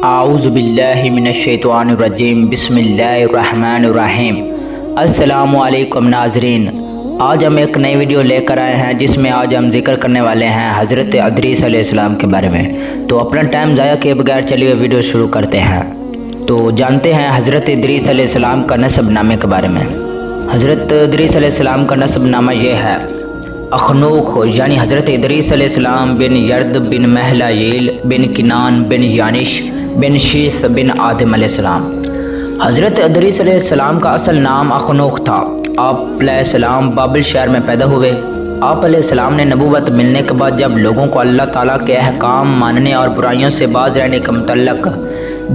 اعوذ باللہ من الشیطان الرجیم بسم اللہ الرحمن الرحیم۔ السلام علیکم ناظرین، آج ہم ایک نئی ویڈیو لے کر آئے ہیں جس میں آج ہم ذکر کرنے والے ہیں حضرت ادریس علیہ السلام کے بارے میں۔ تو اپنا ٹائم ضائع کیے بغیر چلیے ویڈیو شروع کرتے ہیں۔ تو جانتے ہیں حضرت ادریس علیہ السلام کا نسب نامے کے بارے میں۔ حضرت ادریس علیہ السلام کا نسب نامہ یہ ہے: اخنوخ یعنی حضرت ادریس علیہ السلام بن یرد بن مہلائیل بن کنان بن یانش بن شیث بن آدم علیہ السلام۔ حضرت ادریس علیہ السلام کا اصل نام اخنوخ تھا۔ آپ علیہ السلام بابل شہر میں پیدا ہوئے۔ آپ علیہ السلام نے نبوت ملنے کے بعد جب لوگوں کو اللہ تعالیٰ کے احکام ماننے اور برائیوں سے باز رہنے کے متعلق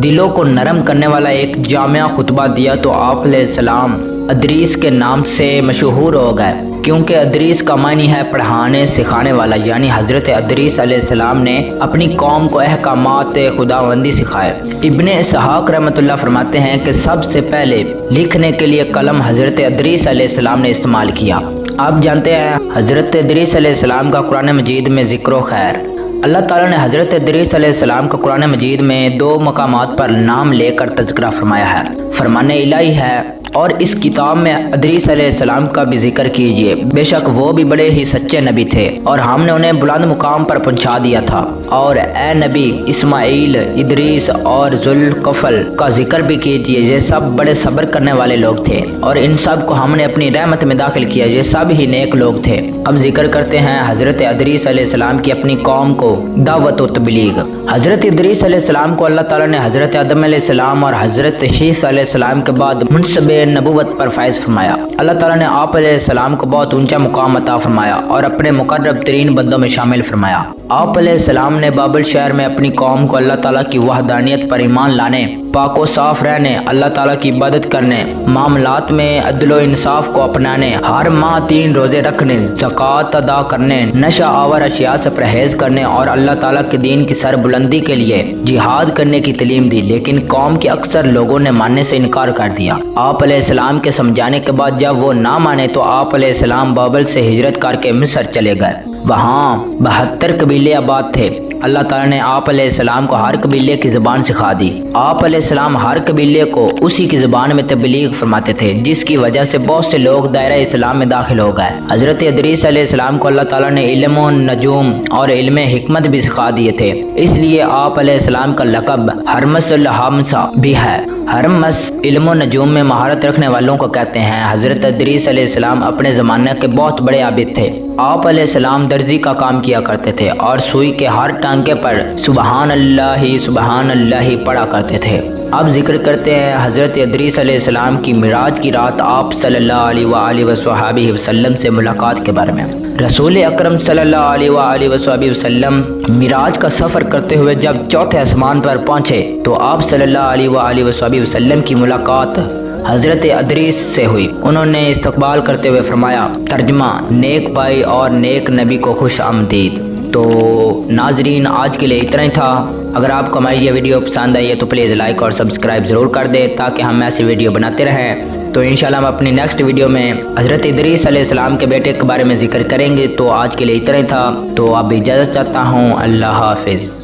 دلوں کو نرم کرنے والا ایک جامع خطبہ دیا تو آپ علیہ السلام ادریس کے نام سے مشہور ہو گئے، کیونکہ ادریس کا معنی ہے پڑھانے سکھانے والا، یعنی حضرت ادریس علیہ السلام نے اپنی قوم کو احکامات خداوندی سکھائے۔ ابن اسحاق رحمۃ اللہ فرماتے ہیں کہ سب سے پہلے لکھنے کے لیے قلم حضرت ادریس علیہ السلام نے استعمال کیا۔ آپ جانتے ہیں حضرت ادریس علیہ السلام کا قرآن مجید میں ذکر و خیر۔ اللہ تعالیٰ نے حضرت ادریس علیہ السلام کا قرآن مجید میں 2 مقامات پر نام لے کر تذکرہ فرمایا ہے۔ فرمان الہی ہے اور اس کتاب میں ادریس علیہ السلام کا بھی ذکر کیجیے، بے شک وہ بھی بڑے ہی سچے نبی تھے اور ہم نے انہیں بلند مقام پر پہنچا دیا تھا۔ اور اے نبی اسماعیل، ادریس اور ذوالکفل کا ذکر بھی کیجیے، یہ سب بڑے صبر کرنے والے لوگ تھے اور ان سب کو ہم نے اپنی رحمت میں داخل کیا، یہ سب ہی نیک لوگ تھے۔ اب ذکر کرتے ہیں حضرت ادریس علیہ السلام کی اپنی قوم کو دعوت و تبلیغ۔ حضرت ادریس علیہ السلام کو اللہ تعالیٰ نے حضرت آدم علیہ السلام اور حضرت شیث علیہ السلام کے بعد منصب نبوت پر فائز فرمایا۔ اللہ تعالیٰ نے آپ علیہ السلام کو بہت اونچا مقام عطا فرمایا اور اپنے مقرب ترین بندوں میں شامل فرمایا۔ آپ علیہ السلام نے بابل شہر میں اپنی قوم کو اللہ تعالیٰ کی وحدانیت پر ایمان لانے، پاک و صاف رہنے، اللہ تعالیٰ کی عبادت کرنے، معاملات میں عدل و انصاف کو اپنانے، ہر ماہ 3 روزے رکھنے، زکوٰۃ ادا کرنے، نشہ آور اشیاء سے پرہیز کرنے اور اللہ تعالیٰ کے دین کی سر بلندی کے لیے جہاد کرنے کی تعلیم دی، لیکن قوم کے اکثر لوگوں نے ماننے سے انکار کر دیا۔ آپ علیہ السلام کے سمجھانے کے بعد جب وہ نہ مانے تو آپ علیہ السلام بابل سے ہجرت کر کے مصر چلے گئے۔ وہاں 72 قبیلے آباد تھے۔ اللہ تعالیٰ نے آپ علیہ السلام کو ہر قبیلے کی زبان سکھا دی۔ آپ علیہ السلام ہر قبیلے کو اسی کی زبان میں تبلیغ فرماتے تھے، جس کی وجہ سے بہت سے لوگ دائرہ اسلام میں داخل ہو گئے۔ حضرت ادریس علیہ السلام کو اللہ تعالیٰ نے علم و نجوم اور علم حکمت بھی سکھا دیے تھے، اس لیے آپ علیہ السلام کا لقب ہرمس الحمسہ بھی ہے۔ ہرمس علم و نجوم میں مہارت رکھنے والوں کو کہتے ہیں۔ حضرت ادریس علیہ السلام اپنے زمانے کے بہت بڑے عابد تھے۔ آپ علیہ السلام درزی کا کام کیا کرتے تھے اور سوئی کے ہر ٹانکے پر سبحان اللہ پڑھا کرتے تھے۔ اب ذکر کرتے ہیں حضرت ادریس علیہ السلام کی معراج کی رات آپ صلی اللہ علیہ وآلہ وصحبہ وسلم سے ملاقات کے بارے میں۔ رسول اکرم صلی اللہ علیہ وآلہ وصحبہ وسلم معراج کا سفر کرتے ہوئے جب 4تھے آسمان پر پہنچے تو آپ صلی اللہ علیہ وآلہ وصحبہ وسلم کی ملاقات حضرت ادریس سے ہوئی۔ انہوں نے استقبال کرتے ہوئے فرمایا، ترجمہ: نیک بھائی اور نیک نبی کو خوش آمدید۔ تو ناظرین، آج کے لیے اتنا ہی تھا۔ اگر آپ کو ہماری یہ ویڈیو پسند آئی ہے تو پلیز لائک اور سبسکرائب ضرور کر دیں تاکہ ہم ایسی ویڈیو بناتے رہیں۔ تو انشاءاللہ ہم اپنی نیکسٹ ویڈیو میں حضرت ادریس علیہ السلام کے بیٹے کے بارے میں ذکر کریں گے۔ تو آج کے لیے اتنا ہی تھا، تو اب اجازت چاہتا ہوں۔ اللہ حافظ۔